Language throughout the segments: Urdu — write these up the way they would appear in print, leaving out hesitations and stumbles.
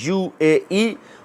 UAE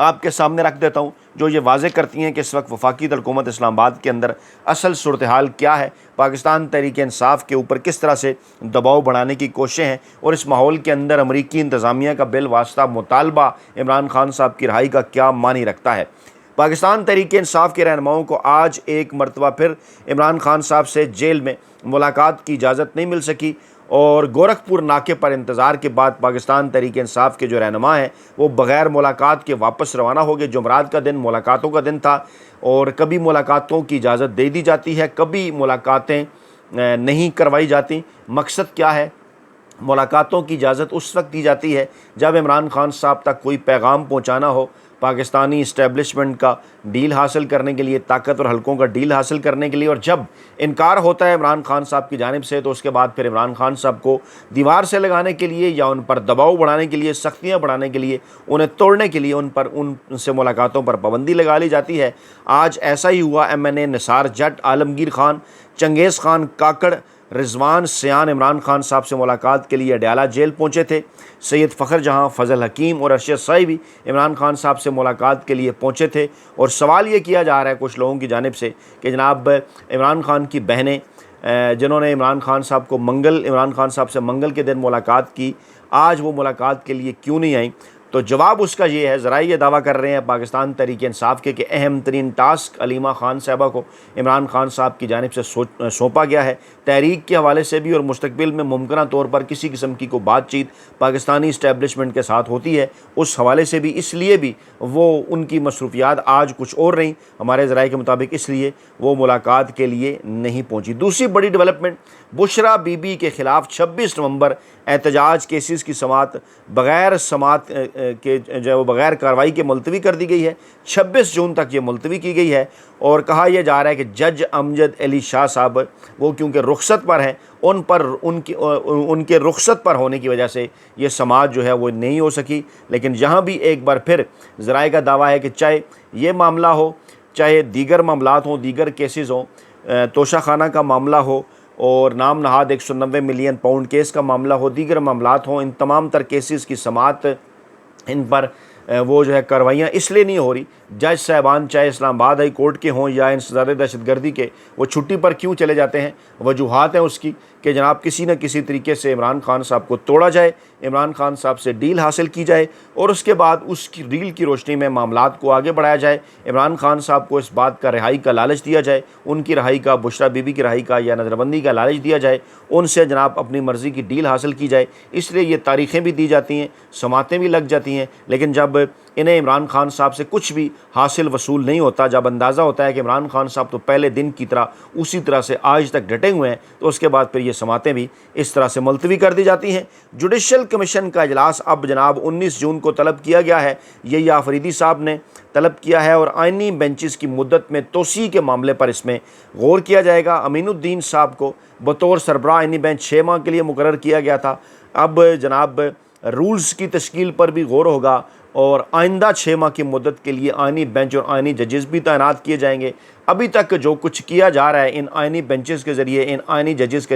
آپ کے سامنے رکھ دیتا ہوں جو یہ واضح کرتی ہیں کہ اس وقت وفاقی حکومت اسلام آباد کے اندر اصل صورتحال کیا ہے، پاکستان تحریک انصاف کے اوپر کس طرح سے دباؤ بڑھانے کی کوششیں ہیں، اور اس ماحول کے اندر امریکی انتظامیہ کا بالواسطہ مطالبہ عمران خان صاحب کی رہائی کا کیا معنی رکھتا ہے۔ پاکستان تحریک انصاف کے رہنماؤں کو آج ایک مرتبہ پھر عمران خان صاحب سے جیل میں ملاقات کی اجازت نہیں مل سکی، اور گورکھپور ناکے پر انتظار کے بعد پاکستان تحریک انصاف کے جو رہنما ہیں وہ بغیر ملاقات کے واپس روانہ ہو گئے۔ جمعرات کا دن ملاقاتوں کا دن تھا، اور کبھی ملاقاتوں کی اجازت دے دی جاتی ہے، کبھی ملاقاتیں نہیں کروائی جاتی۔ مقصد کیا ہے؟ ملاقاتوں کی اجازت اس وقت دی جاتی ہے جب عمران خان صاحب تک کوئی پیغام پہنچانا ہو، پاکستانی اسٹیبلشمنٹ کا ڈیل حاصل کرنے کے لیے، طاقتور حلقوں کا ڈیل حاصل کرنے کے لیے، اور جب انکار ہوتا ہے عمران خان صاحب کی جانب سے تو اس کے بعد پھر عمران خان صاحب کو دیوار سے لگانے کے لیے یا ان پر دباؤ بڑھانے کے لیے، سختیاں بڑھانے کے لیے، انہیں توڑنے کے لیے ان سے ملاقاتوں پر پابندی لگا لی جاتی ہے۔ آج ایسا ہی ہوا۔ MNA نثار جٹ، عالمگیر خان، چنگیز خان کاکڑ، رضوان سیان عمران خان صاحب سے ملاقات کے لیے اڈیالہ جیل پہنچے تھے۔ سید فخر جہاں، فضل حکیم اور ارشد سائی بھی عمران خان صاحب سے ملاقات کے لیے پہنچے تھے، اور سوال یہ کیا جا رہا ہے کچھ لوگوں کی جانب سے کہ جناب عمران خان کی بہنیں جنہوں نے عمران خان صاحب سے منگل کے دن ملاقات کی، آج وہ ملاقات کے لیے کیوں نہیں آئیں؟ تو جواب اس کا یہ ہے، ذرائع یہ دعویٰ کر رہے ہیں پاکستان تحریک انصاف کے کہ اہم ترین ٹاسک علیمہ خان صاحبہ کو عمران خان صاحب کی جانب سے سونپا گیا ہے۔ تحریک کے حوالے سے بھی اور مستقبل میں ممکنہ طور پر کسی قسم کی کوئی بات چیت پاکستانی اسٹیبلشمنٹ کے ساتھ ہوتی ہے، اس حوالے سے بھی، اس لیے بھی وہ ان کی مصروفیات آج کچھ اور رہیں ہمارے ذرائع کے مطابق، اس لیے وہ ملاقات کے لیے نہیں پہنچی۔ دوسری بڑی ڈیولپمنٹ، بشرا بی بی کے خلاف 26 نومبر احتجاج کیسز کی سماعت بغیر کارروائی کے ملتوی کر دی گئی ہے۔ 26 جون تک یہ ملتوی کی گئی ہے، اور کہا یہ جا رہا ہے کہ جج امجد علی شاہ صاحب وہ کیونکہ رخصت پر ہیں، ان کے رخصت پر ہونے کی وجہ سے یہ سماعت جو ہے وہ نہیں ہو سکی۔ لیکن یہاں بھی ایک بار پھر ذرائع کا دعویٰ ہے کہ چاہے یہ معاملہ ہو، چاہے دیگر معاملات ہوں، دیگر کیسز ہوں، توشہ خانہ کا معاملہ ہو، اور نام نہاد 190 ملین پاؤنڈ کیس کا معاملہ ہو، دیگر معاملات ہوں، ان تمام تر کیسز کی سماعت ان پر وہ جو ہے کارروائیاں اس لیے نہیں ہو رہی۔ جج صاحبان چاہے اسلام آباد ہائی کورٹ کے ہوں یا انسداد دہشت گردی کے، وہ چھٹی پر کیوں چلے جاتے ہیں؟ وجوہات ہیں اس کی کہ جناب کسی نہ کسی طریقے سے عمران خان صاحب کو توڑا جائے، عمران خان صاحب سے ڈیل حاصل کی جائے، اور اس کے بعد اس کی ڈیل کی روشنی میں معاملات کو آگے بڑھایا جائے، عمران خان صاحب کو اس بات کا رہائی کا لالچ دیا جائے، ان کی رہائی کا، بشرا بی بی کی رہائی کا یا نظر بندی کا لالچ دیا جائے، ان سے جناب اپنی مرضی کی ڈیل حاصل کی جائے۔ اس لیے یہ تاریخیں بھی دی جاتی ہیں، سماعتیں بھی لگ جاتی ہیں، لیکن جب انہیں عمران خان صاحب سے کچھ بھی حاصل وصول نہیں ہوتا، جب اندازہ ہوتا ہے کہ عمران خان صاحب تو پہلے دن کی طرح اسی طرح سے آج تک ڈٹے ہوئے ہیں، تو اس کے بعد پھر یہ سماعتیں بھی اس طرح سے ملتوی کر دی جاتی ہیں۔ جوڈیشل کمیشن کا اجلاس اب جناب 19 جون کو طلب کیا گیا ہے، یہ آفریدی صاحب نے طلب کیا ہے، اور آئینی بینچز کی مدت میں توسیع کے معاملے پر اس میں غور کیا جائے گا۔ امین الدین صاحب کو بطور سربراہ آئینی بینچ 6 ماہ کے لیے مقرر کیا گیا تھا، اب جناب رولز کی تشکیل پر بھی غور ہوگا، اور آئندہ 6 ماہ کی مدت کے لیے آئینی بینچ اور آئینی ججز بھی تعینات کیے جائیں گے۔ ابھی تک جو کچھ کیا جا رہا ہے ان آئینی بینچز کے ذریعے، ان آئینی ججز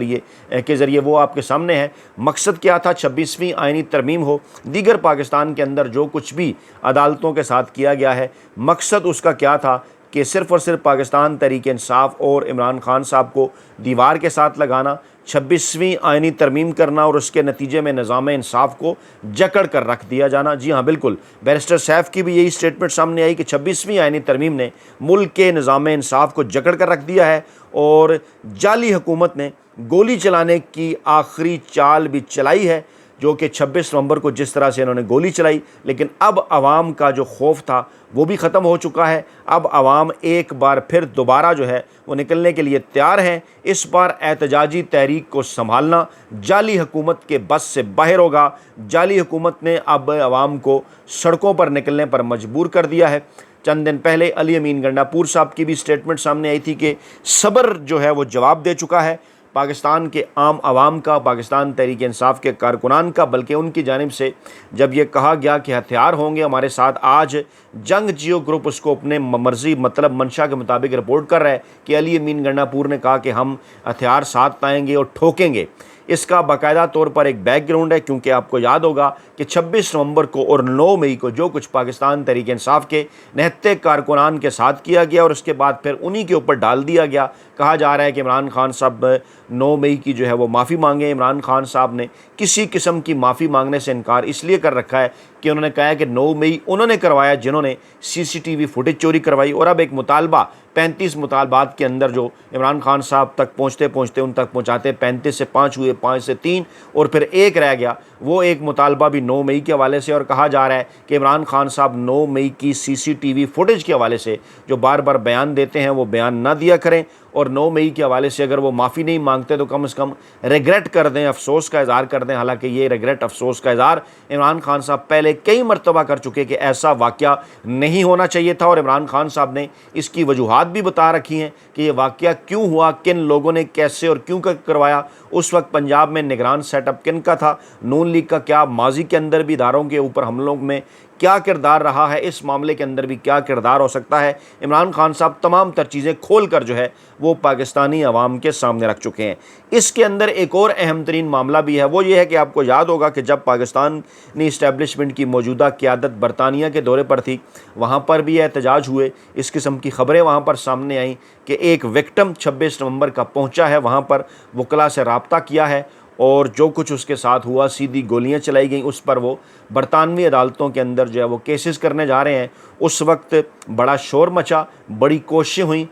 کے ذریعے، وہ آپ کے سامنے ہے۔ مقصد کیا تھا؟ 26ویں آئینی ترمیم ہو، دیگر پاکستان کے اندر جو کچھ بھی عدالتوں کے ساتھ کیا گیا ہے، مقصد اس کا کیا تھا کہ صرف اور صرف پاکستان تحریک انصاف اور عمران خان صاحب کو دیوار کے ساتھ لگانا، 26ویں آئینی ترمیم کرنا، اور اس کے نتیجے میں نظام انصاف کو جکڑ کر رکھ دیا جانا۔ جی ہاں بالکل، بیرسٹر سیف کی بھی یہی سٹیٹمنٹ سامنے آئی کہ 26ویں آئینی ترمیم نے ملک کے نظام انصاف کو جکڑ کر رکھ دیا ہے، اور جعلی حکومت نے گولی چلانے کی آخری چال بھی چلائی ہے، جو کہ 26 نومبر کو جس طرح سے انہوں نے گولی چلائی، لیکن اب عوام کا جو خوف تھا وہ بھی ختم ہو چکا ہے۔ اب عوام ایک بار پھر دوبارہ جو ہے وہ نکلنے کے لیے تیار ہیں۔ اس بار احتجاجی تحریک کو سنبھالنا جعلی حکومت کے بس سے باہر ہوگا۔ جعلی حکومت نے اب عوام کو سڑکوں پر نکلنے پر مجبور کر دیا ہے۔ چند دن پہلے علی امین گنڈاپور صاحب کی بھی سٹیٹمنٹ سامنے آئی تھی کہ صبر جو ہے وہ جواب دے چکا ہے پاکستان کے عام عوام کا، پاکستان تحریک انصاف کے کارکنان کا، بلکہ ان کی جانب سے جب یہ کہا گیا کہ ہتھیار ہوں گے ہمارے ساتھ، آج جنگ جیو گروپ اس کو اپنے مرضی مطلب منشا کے مطابق رپورٹ کر رہا ہے کہ علی امین گنڈاپور نے کہا کہ ہم ہتھیار ساتھ لائیں گے اور ٹھوکیں گے۔ اس کا باقاعدہ طور پر ایک بیک گراؤنڈ ہے، کیونکہ آپ کو یاد ہوگا کہ 26 نومبر کو اور 9 مئی کو جو کچھ پاکستان تحریک انصاف کے نہتے کارکنان کے ساتھ کیا گیا اور اس کے بعد پھر انہی کے اوپر ڈال دیا گیا. کہا جا رہا ہے کہ عمران خان صاحب 9 مئی کی جو ہے وہ معافی مانگیں. عمران خان صاحب نے کسی قسم کی معافی مانگنے سے انکار اس لیے کر رکھا ہے کہ انہوں نے کہا ہے کہ 9 مئی انہوں نے کروایا جنہوں نے CCTV فوٹیج چوری کروائی. اور اب ایک مطالبہ 35 مطالبات کے اندر جو عمران خان صاحب تک پہنچتے ان تک پہنچاتے 35 سے 5 ہوئے، 5 سے 3 اور پھر ایک رہ گیا. وہ ایک مطالبہ بھی 9 مئی کے حوالے سے، اور کہا جا رہا ہے کہ عمران خان صاحب 9 مئی کی CCTV فوٹیج کے حوالے سے جو بار بار بیان دیتے ہیں وہ بیان نہ دیا کریں، اور 9 مئی کے حوالے سے اگر وہ معافی نہیں مانگتے تو کم از کم ریگریٹ کر دیں، افسوس کا اظہار کر دیں. حالانکہ یہ ریگریٹ، افسوس کا اظہار عمران خان صاحب پہلے کئی مرتبہ کر چکے کہ ایسا واقعہ نہیں ہونا چاہیے تھا، اور عمران خان صاحب نے اس کی وجوہات بھی بتا رکھی ہیں کہ یہ واقعہ کیوں ہوا، کن لوگوں نے کیسے اور کیوں کروایا. اس وقت پنجاب میں نگران سیٹ اپ کن کا تھا، نون لیگ کا کیا ماضی کے اندر بھی اداروں کے اوپر حملوں میں کیا کردار رہا ہے، اس معاملے کے اندر بھی کیا کردار ہو سکتا ہے. عمران خان صاحب تمام تر چیزیں کھول کر جو ہے وہ پاکستانی عوام کے سامنے رکھ چکے ہیں. اس کے اندر ایک اور اہم ترین معاملہ بھی ہے، وہ یہ ہے کہ آپ کو یاد ہوگا کہ جب پاکستانی اسٹیبلشمنٹ کی موجودہ قیادت برطانیہ کے دورے پر تھی، وہاں پر بھی احتجاج ہوئے. اس قسم کی خبریں وہاں پر سامنے آئیں کہ ایک وکٹم 26 نومبر کا پہنچا ہے، وہاں پر وکلاء سے رابطہ کیا ہے، اور جو کچھ اس کے ساتھ ہوا، سیدھی گولیاں چلائی گئیں. اس پر وہ برطانوی عدالتوں کے اندر جو ہے وہ کیسز کرنے جا رہے ہیں. اس وقت بڑا شور مچا، بڑی کوششیں ہوئیں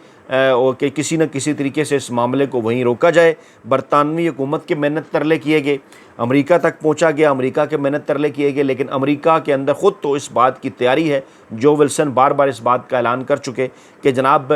کہ کسی نہ کسی طریقے سے اس معاملے کو وہیں روکا جائے. برطانوی حکومت کے محنت ترلے کیے گئے، امریکہ تک پہنچا گیا، امریکہ کے محنت ترلے کیے گئے، لیکن امریکہ کے اندر خود تو اس بات کی تیاری ہے. جو ولسن بار بار اس بات کا اعلان کر چکے کہ جناب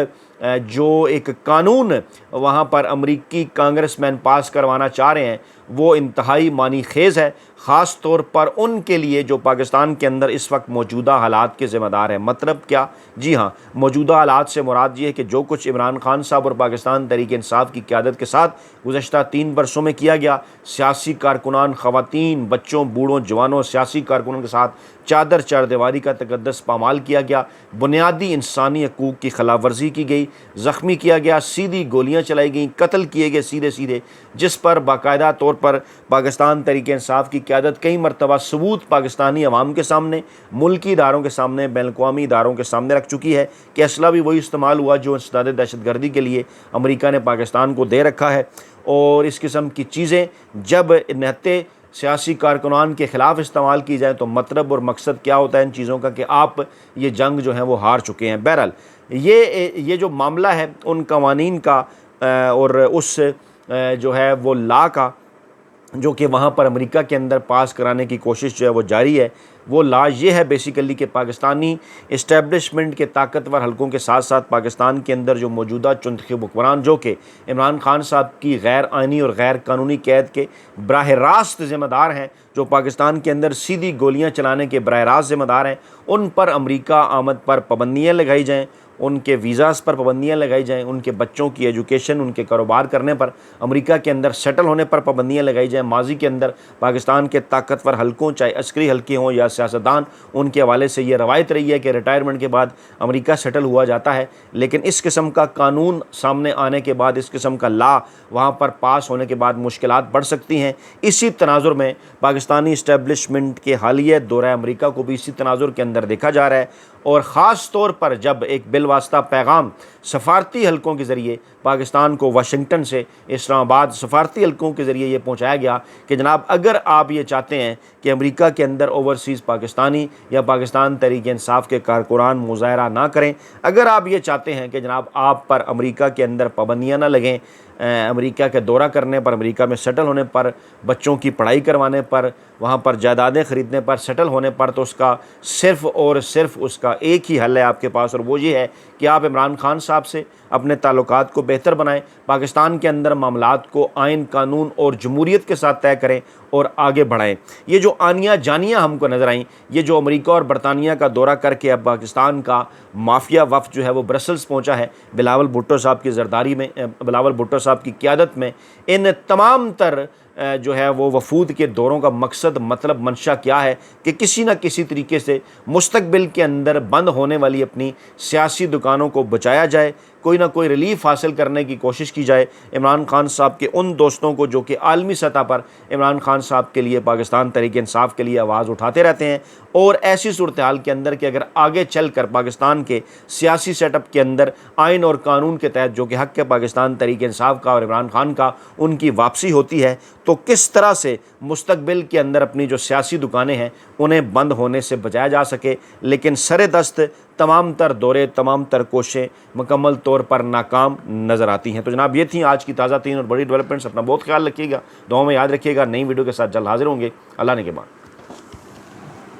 جو ایک قانون وہاں پر امریکی کانگریس مین پاس کروانا چاہ رہے ہیں وہ انتہائی معنی خیز ہے، خاص طور پر ان کے لیے جو پاکستان کے اندر اس وقت موجودہ حالات کے ذمہ دار ہیں. مطلب کیا؟ جی ہاں، موجودہ حالات سے مراد یہ ہے کہ جو کچھ عمران خان صاحب اور پاکستان تحریک انصاف کی قیادت کے ساتھ گزشتہ 3 برسوں میں کیا گیا، سیاسی کارکنان، خواتین، بچوں، بوڑھوں، جوانوں، سیاسی کارکنوں کے ساتھ چادر چاردیواری کا تقدس پامال کیا گیا، بنیادی انسانی حقوق کی خلاف ورزی کی گئی، زخمی کیا گیا، سیدھی گولیاں چلائی گئیں، قتل کیے گئے سیدھے، جس پر باقاعدہ طور پر پاکستان تحریک انصاف کی قیادت کئی مرتبہ ثبوت پاکستانی عوام کے سامنے، ملکی اداروں کے سامنے، بین الاقوامی اداروں کے سامنے رکھ چکی ہے کہ اسلحہ بھی وہی استعمال ہوا جو انسداد دہشت گردی کے لیے امریکہ نے پاکستان کو دے رکھا ہے. اور اس قسم کی چیزیں جب نہتے سیاسی کارکنان کے خلاف استعمال کی جائے تو مطلب اور مقصد کیا ہوتا ہے ان چیزوں کا کہ آپ یہ جنگ جو ہے وہ ہار چکے ہیں. بہرحال یہ جو معاملہ ہے ان قوانین کا اور اس جو ہے وہ لا کا جو کہ وہاں پر امریکہ کے اندر پاس کرانے کی کوشش جو ہے وہ جاری ہے، وہ لا یہ ہے بیسیکلی کہ پاکستانی اسٹیبلشمنٹ کے طاقتور حلقوں کے ساتھ ساتھ پاکستان کے اندر جو موجودہ چنتخب حکمران جو کہ عمران خان صاحب کی غیر آئینی اور غیر قانونی قید کے براہ راست ذمہ دار ہیں، جو پاکستان کے اندر سیدھی گولیاں چلانے کے براہ راست ذمہ دار ہیں، ان پر امریکہ آمد پر پابندیاں لگائی جائیں، ان کے ویزاز پر پابندیاں لگائی جائیں، ان کے بچوں کی ایجوکیشن، ان کے کاروبار کرنے پر، امریکہ کے اندر سیٹل ہونے پر پابندیاں لگائی جائیں. ماضی کے اندر پاکستان کے طاقتور حلقوں، چاہے عسکری حلقے ہوں یا سیاستدان، ان کے حوالے سے یہ روایت رہی ہے کہ ریٹائرمنٹ کے بعد امریکہ سیٹل ہوا جاتا ہے. لیکن اس قسم کا قانون سامنے آنے کے بعد، اس قسم کا لا وہاں پر پاس ہونے کے بعد مشکلات بڑھ سکتی ہیں. اسی تناظر میں پاکستانی اسٹیبلشمنٹ کے حالیہ دورہ امریکہ کو بھی اسی تناظر کے اندر دیکھا جا رہا ہے، اور خاص طور پر جب ایک بالواسطہ پیغام سفارتی حلقوں کے ذریعے پاکستان کو واشنگٹن سے اسلام آباد سفارتی حلقوں کے ذریعے یہ پہنچایا گیا کہ جناب اگر آپ یہ چاہتے ہیں کہ امریکہ کے اندر اوورسیز پاکستانی یا پاکستان تحریک انصاف کے کارکنان مظاہرہ نہ کریں، اگر آپ یہ چاہتے ہیں کہ جناب آپ پر امریکہ کے اندر پابندیاں نہ لگیں، امریکہ کے دورہ کرنے پر، امریکہ میں سیٹل ہونے پر، بچوں کی پڑھائی کروانے پر، وہاں پر جائیدادیں خریدنے پر، سیٹل ہونے پر، تو اس کا صرف اور صرف اس کا ایک ہی حل ہے آپ کے پاس، اور وہ یہ ہے کہ آپ عمران خان صاحب سے اپنے تعلقات کو بہتر بنائیں، پاکستان کے اندر معاملات کو آئین، قانون اور جمہوریت کے ساتھ طے کریں اور آگے بڑھائیں. یہ جو آنیاں جانیاں ہم کو نظر آئیں، یہ جو امریکہ اور برطانیہ کا دورہ کر کے اب پاکستان کا مافیا وفد جو ہے وہ برسلز پہنچا ہے بلاول بھٹو صاحب کی زرداری میں، بلاول بھٹو صاحب کی قیادت میں، ان تمام تر جو ہے وہ وفود کے دوروں کا مقصد، مطلب، منشا کیا ہے کہ کسی نہ کسی طریقے سے مستقبل کے اندر بند ہونے والی اپنی سیاسی دکانوں کو بچایا جائے، کوئی نہ کوئی ریلیف حاصل کرنے کی کوشش کی جائے عمران خان صاحب کے ان دوستوں کو جو کہ عالمی سطح پر عمران خان صاحب کے لیے پاکستان تحریک انصاف کے لیے آواز اٹھاتے رہتے ہیں، اور ایسی صورتحال کے اندر کہ اگر آگے چل کر پاکستان کے سیاسی سیٹ اپ کے اندر آئین اور قانون کے تحت جو کہ حق ہے پاکستان تحریک انصاف کا اور عمران خان کا ان کی واپسی ہوتی ہے، تو کس طرح سے مستقبل کے اندر اپنی جو سیاسی دکانیں ہیں انہیں بند ہونے سے بچایا جا سکے۔ لیکن سر دست تمام تر دورے، تمام تر کوششیں مکمل طور پر ناکام نظر آتی ہیں۔ تو جناب یہ تھیں آج کی تازہ ترین اور بڑی ڈیولپمنٹس۔ اپنا بہت خیال رکھیے گا، دعاؤں میں یاد رکھیے گا۔ نئی ویڈیو کے ساتھ جلد حاضر ہوں گے۔ اللہ نے کے بعد۔